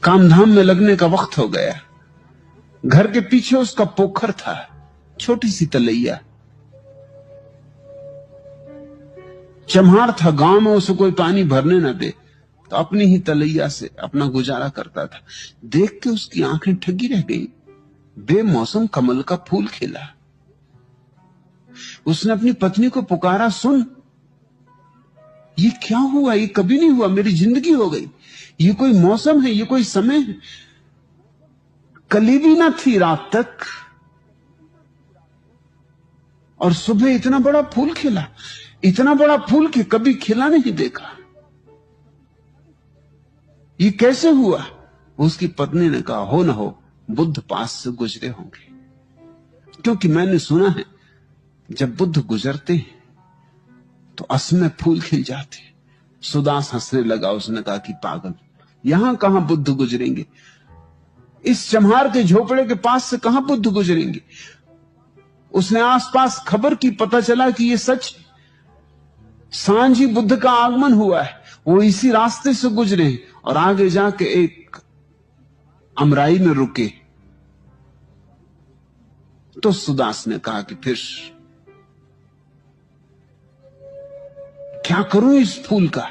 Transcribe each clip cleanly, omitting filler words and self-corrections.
कामधाम में लगने का वक्त हो गया। घर के पीछे उसका पोखर था, छोटी सी तलैया। चम्हार था, गांव में उसे कोई पानी भरने न दे, तो अपनी ही तलैया से अपना गुजारा करता था। देख के उसकी आंखें ठगी रह गई। बेमौसम कमल का फूल खिला। उसने अपनी पत्नी को पुकारा, सुन, ये क्या हुआ? ये कभी नहीं हुआ, मेरी जिंदगी हो गई। ये कोई मौसम है, ये कोई समय है। कली भी ना थी रात तक और सुबह इतना बड़ा फूल खिला। इतना बड़ा फूल कि कभी खिला नहीं देखा। ये कैसे हुआ? उसकी पत्नी ने कहा, हो ना हो, बुद्ध पास से गुजरे होंगे। क्योंकि मैंने सुना है जब बुद्ध गुजरते हैं तो असमय फूल खिल जाते हैं। सुदास हंसने लगा। उसने कहा कि पागल, यहां कहां बुद्ध गुजरेंगे? इस चम्हार के झोपड़े के पास से कहां बुद्ध गुजरेंगे? उसने आसपास खबर की, पता चला कि यह सच है। सांझ ही बुद्ध का आगमन हुआ है, वो इसी रास्ते से गुजरे हैं और आगे जाके एक अमराई में रुके। तो सुदास ने कहा कि फिर क्या करूं इस फूल का?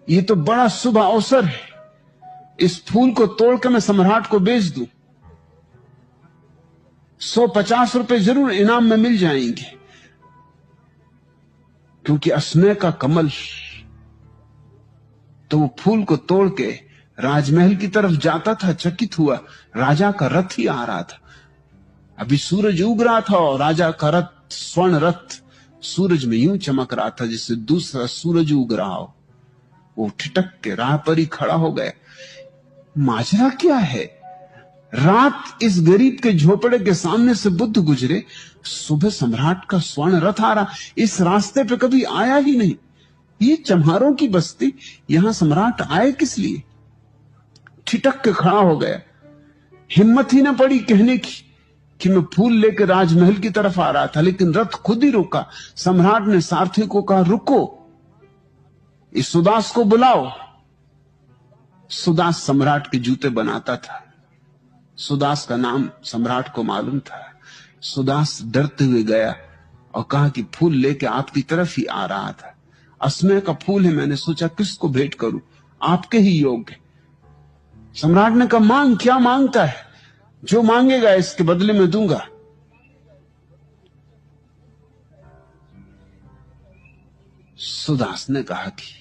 ये तो बड़ा शुभ अवसर है। इस फूल को तोड़ के मैं सम्राट को बेच दूं, 150 रुपए जरूर इनाम में मिल जाएंगे। क्योंकि असमय का कमल, तो वो फूल को तोड़ के राजमहल की तरफ जाता था। चकित हुआ, राजा का रथ ही आ रहा था। अभी सूरज उग रहा था और राजा का रथ, स्वर्ण रथ, सूरज में यूं चमक रहा था जैसे दूसरा सूरज उग रहा हो। वो ठिठक के राह पर ही खड़ा हो गया। माजरा क्या है? रात इस गरीब के झोपड़े के सामने से बुद्ध गुजरे, सुबह सम्राट का स्वर्ण रथ आ रहा। इस रास्ते पे कभी आया ही नहीं। ये चम्हारों की बस्ती, यहां सम्राट आए किस लिए? ठिठक के खड़ा हो गया। हिम्मत ही ना पड़ी कहने की कि मैं फूल लेकर राजमहल की तरफ आ रहा था, लेकिन रथ खुद ही रुका। सम्राट ने सारथी को कहा, रुको, इस सुदास को बुलाओ। सुदास सम्राट के जूते बनाता था। सुदास का नाम सम्राट को मालूम था। सुदास डरते हुए गया और कहा कि फूल लेके आपकी तरफ ही आ रहा था। असमय का फूल है, मैंने सोचा किसको भेंट करूं, आपके ही योग्य। सम्राट ने कहा, मांग, क्या मांगता है? जो मांगेगा इसके बदले में दूंगा। सुदास ने कहा कि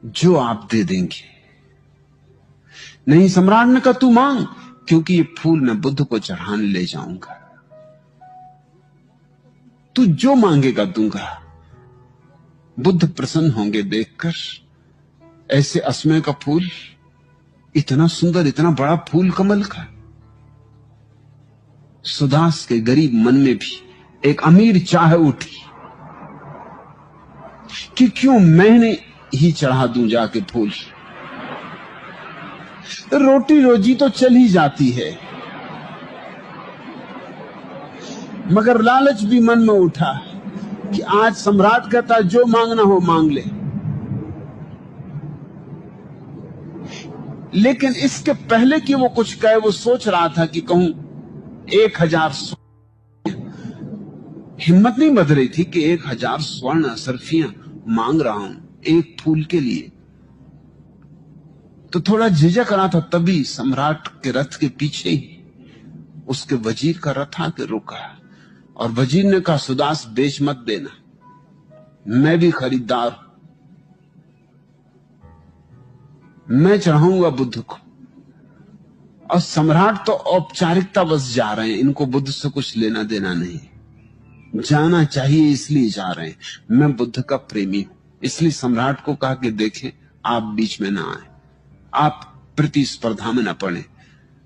जो आप दे देंगे। नहीं, सम्राट ने कहा, तू मांग, क्योंकि ये फूल मैं बुद्ध को चढ़ाने ले जाऊंगा। तू जो मांगेगा दूंगा। बुद्ध प्रसन्न होंगे देखकर ऐसे असमय का फूल, इतना सुंदर, इतना बड़ा फूल कमल का। सुदास के गरीब मन में भी एक अमीर चाह उठी कि क्यों मैंने ही चढ़ा दूं जाके फूल। रोटी रोजी तो चल ही जाती है, मगर लालच भी मन में उठा कि आज सम्राट कहता जो मांगना हो मांग ले। लेकिन इसके पहले कि वो कुछ कहे, वो सोच रहा था कि कहूं 1000। हिम्मत नहीं बध रही थी कि 1000 स्वर्ण असरफियां मांग रहा हूं एक फूल के लिए। तो थोड़ा झिझक रहा था। तभी सम्राट के रथ के पीछे ही उसके वजीर का रथ आके रुका और वजीर ने कहा, सुदास बेच मत देना, मैं भी खरीदार हूं, मैं चढ़ाऊंगा बुद्ध को। और सम्राट तो औपचारिकता बस जा रहे हैं, इनको बुद्ध से कुछ लेना देना नहीं, जाना चाहिए इसलिए जा रहे हैं। मैं बुद्ध का प्रेमी हूं, इसलिए सम्राट को कहा कि देखें आप बीच में ना आए, आप प्रतिस्पर्धा में ना पड़े।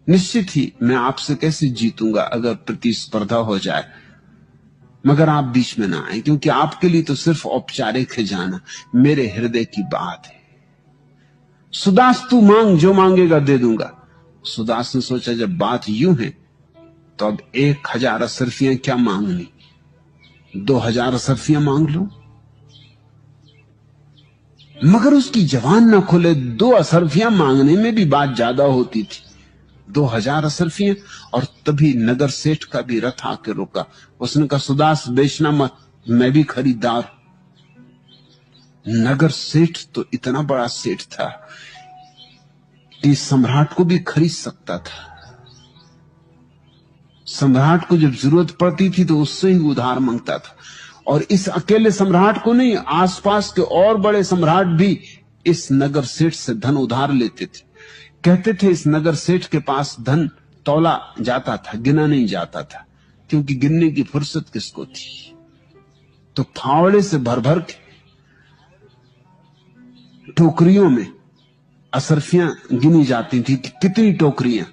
निश्चित ही मैं आपसे कैसे जीतूंगा अगर प्रतिस्पर्धा हो जाए, मगर आप बीच में ना आए, क्योंकि आपके लिए तो सिर्फ औपचारिक है जाना, मेरे हृदय की बात है। सुदास तू मांग, जो मांगेगा दे दूंगा। सुदास ने सोचा जब बात यूं है तो अब 1000 असरफियां क्या मांगनी, 2000 असरफियां मांग लो। मगर उसकी जबान ना खुले। 2 असरफियां मांगने में भी बात ज्यादा होती थी, 2000 असरफियां। और तभी नगर सेठ का भी रथ आके रुका। उसने कहा, सुदास बेचना मत, मैं भी खरीदार। नगर सेठ तो इतना बड़ा सेठ था कि सम्राट को भी खरीद सकता था। सम्राट को जब जरूरत पड़ती थी तो उससे ही उधार मांगता था। और इस अकेले सम्राट को नहीं, आसपास के और बड़े सम्राट भी इस नगर सेठ से धन उधार लेते थे। कहते थे इस नगर सेठ के पास धन तौला जाता था, गिना नहीं जाता था, क्योंकि गिनने की फुर्सत किसको थी। तो फावड़े से भर भर के टोकरियों में असरफियां गिनी जाती थी कि कितनी टोकरियां,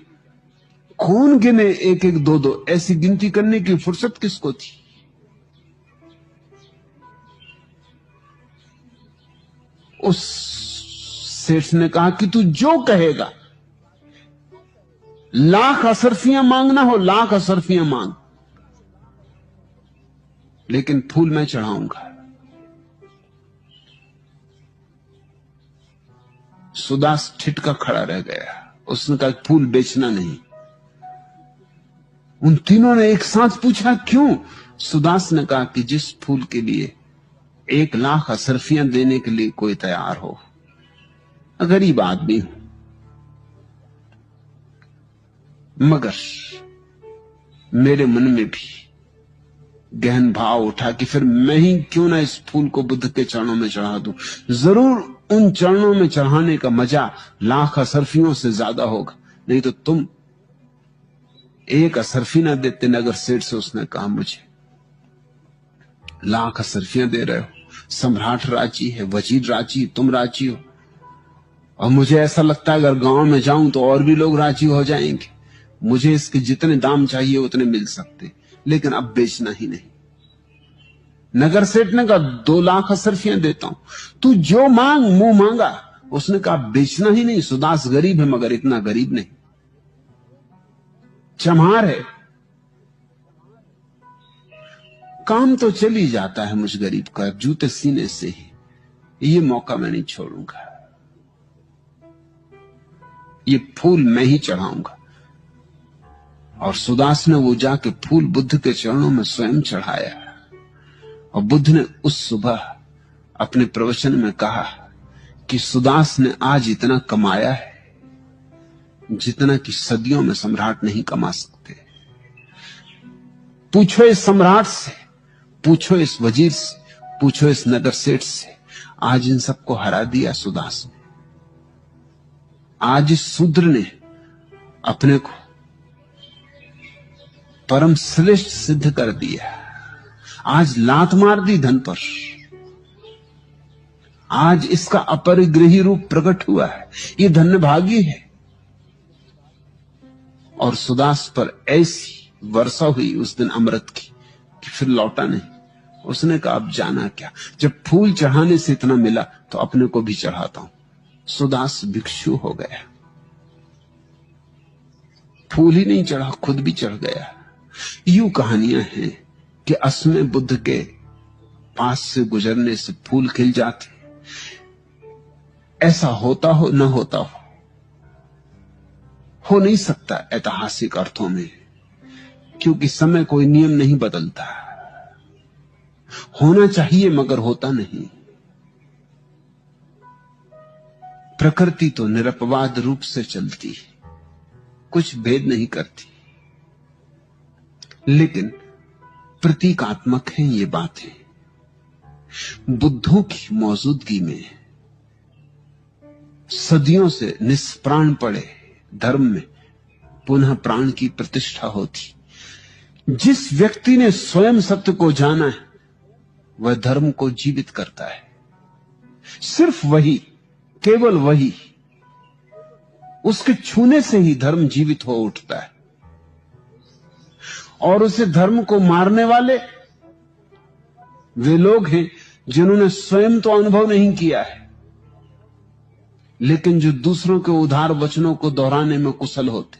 कौन गिने, 1-1, 2-2, ऐसी गिनती करने की फुर्सत किसको थी। उस सेठ ने कहा कि तू जो कहेगा, 1,00,000 असरफियां मांगना हो, 1,00,000 असरफियां मांग, लेकिन फूल मैं चढ़ाऊंगा। सुदास ठिठका खड़ा रह गया। उसने कहा, फूल बेचना नहीं। उन तीनों ने एक साथ पूछा, क्यों? सुदास ने कहा कि जिस फूल के लिए 1,00,000 असरफियां देने के लिए कोई तैयार हो। गरीब आदमी हूं, मगर मेरे मन में भी गहन भाव उठा कि फिर मैं ही क्यों ना इस फूल को बुद्ध के चरणों में चढ़ा दूं। जरूर उन चरणों में चढ़ाने का मजा 1,00,000 असरफियों से ज्यादा होगा। नहीं तो तुम 1 असरफी ना देते नगर सेठ से। उसने कहा, मुझे 1,00,000 असरफियां दे रहे हो, सम्राट राजी है, वजीर राजी, तुम राजी हो, और मुझे ऐसा लगता है अगर गांव में जाऊं तो और भी लोग राजी हो जाएंगे। मुझे इसके जितने दाम चाहिए उतने मिल सकते, लेकिन अब बेचना ही नहीं। नगर सेठ ने कहा, 2,00,000 असरफियां देता हूं, तू जो मांग, मुंह मांगा। उसने कहा, बेचना ही नहीं। सुदास गरीब है, मगर इतना गरीब नहीं, चमार है। काम तो चल ही जाता है मुझ गरीब का, जूते सीने से ही। ये मौका मैं नहीं छोड़ूंगा, ये फूल मैं ही चढ़ाऊंगा। और सुदास ने वो जाके फूल बुद्ध के चरणों में स्वयं चढ़ाया। और बुद्ध ने उस सुबह अपने प्रवचन में कहा कि सुदास ने आज इतना कमाया है जितना कि सदियों में सम्राट नहीं कमा सकते। पूछो इस सम्राट से, पूछो इस वजीर से, पूछो इस नगर सेठ से, आज इन सबको हरा दिया सुदास ने। आज इस शूद्र ने अपने को परम श्रेष्ठ सिद्ध कर दिया। आज लात मार दी धन पर। आज इसका अपरिग्रही रूप प्रकट हुआ है। ये धन्यभागी है। और सुदास पर ऐसी वर्षा हुई उस दिन अमृत की कि फिर लौटा नहीं। उसने कहा, अब जाना क्या, जब फूल चढ़ाने से इतना मिला तो अपने को भी चढ़ाता हूं। सुदास भिक्षु हो गया। फूल ही नहीं चढ़ा, खुद भी चढ़ गया। यूं कहानियां हैं कि असमय बुद्ध के पास से गुजरने से फूल खिल जाते। ऐसा होता हो न होता हो नहीं सकता ऐतिहासिक अर्थों में, क्योंकि समय कोई नियम नहीं बदलता। होना चाहिए मगर होता नहीं। प्रकृति तो निरपवाद रूप से चलती है, कुछ भेद नहीं करती, लेकिन प्रतीकात्मक हैं ये बातें। बुद्धों की मौजूदगी में सदियों से निष्प्राण पड़े धर्म में पुनः प्राण की प्रतिष्ठा होती। जिस व्यक्ति ने स्वयं सत्य को जाना है वह धर्म को जीवित करता है। सिर्फ वही, केवल वही, उसके छूने से ही धर्म जीवित हो उठता है। और उसे धर्म को मारने वाले वे लोग हैं जिन्होंने स्वयं तो अनुभव नहीं किया है, लेकिन जो दूसरों के उधार वचनों को दोहराने में कुशल होते।